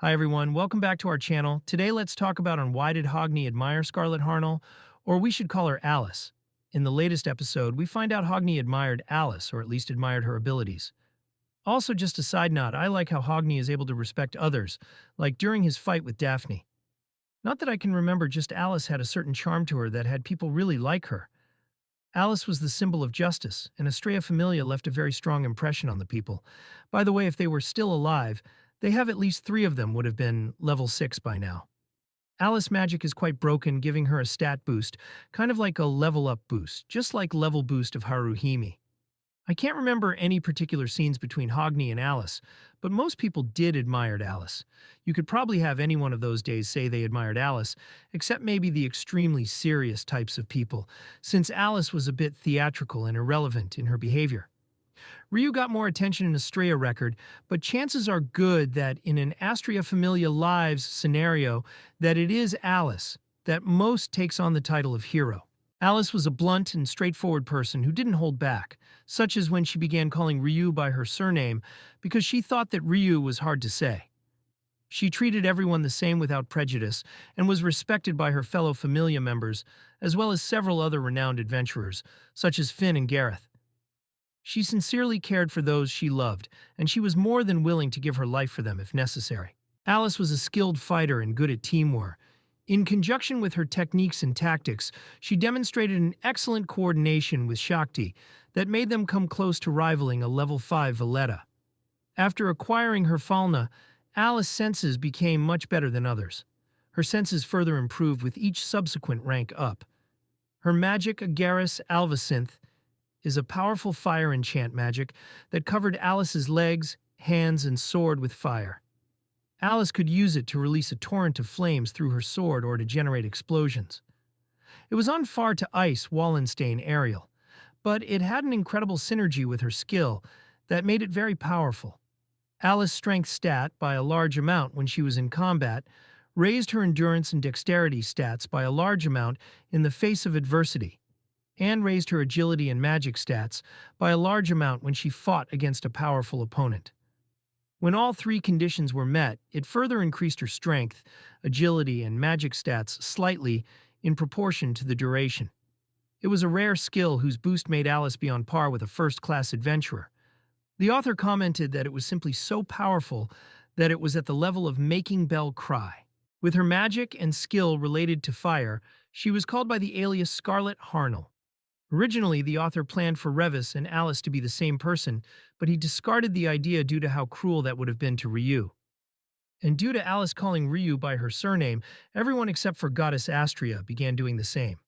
Hi everyone, welcome back to our channel. Today let's talk about on why did Hogni admire Scarlet Harnel, or we should call her Alice. In the latest episode, we find out Hogni admired Alice, or at least admired her abilities. Also, just a side note, I like how Hogni is able to respect others, like during his fight with Daphne. Not that I can remember, just Alice had a certain charm to her that had people really like her. Alice was the symbol of justice, and Estrella Familia left a very strong impression on the people. By the way, if they were still alive, they have at least three of them would have been level 6 by now. Alice magic is quite broken, giving her a stat boost, kind of like a level up boost, just like level boost of Haruhime. I can't remember any particular scenes between Hogni and Alice, but most people did admire Alice. You could probably have any one of those days say they admired Alice, except maybe the extremely serious types of people, since Alice was a bit theatrical and irrelevant in her behavior. Ryu got more attention in Estrella record, but chances are good that in an Astria Familia Lives scenario that it is Alice that most takes on the title of hero. Alice was a blunt and straightforward person who didn't hold back, such as when she began calling Ryu by her surname because she thought that Ryu was hard to say. She treated everyone the same without prejudice and was respected by her fellow Familia members, as well as several other renowned adventurers, such as Finn and Gareth. She sincerely cared for those she loved, and she was more than willing to give her life for them if necessary. Alice was a skilled fighter and good at teamwork. In conjunction with her techniques and tactics, she demonstrated an excellent coordination with Shakti that made them come close to rivaling a level 5 Valletta. After acquiring her Falna, Alice's senses became much better than others. Her senses further improved with each subsequent rank up. Her magic, Agaris Alvacinth, is a powerful fire enchant magic that covered Alice's legs, hands, and sword with fire. Alice could use it to release a torrent of flames through her sword or to generate explosions. It was on far to ice Wallenstein Ariel, but it had an incredible synergy with her skill that made it very powerful. Alice's strength stat by a large amount when she was in combat raised her endurance and dexterity stats by a large amount in the face of adversity, and raised her agility and magic stats by a large amount when she fought against a powerful opponent. When all three conditions were met, it further increased her strength, agility, and magic stats slightly in proportion to the duration. It was a rare skill whose boost made Alice be on par with a first-class adventurer. The author commented that it was simply so powerful that it was at the level of making Belle cry. With her magic and skill related to fire, she was called by the alias Scarlet Harnel. Originally, the author planned for Revis and Alice to be the same person, but he discarded the idea due to how cruel that would have been to Ryu. And due to Alice calling Ryu by her surname, everyone except for Goddess Astria began doing the same.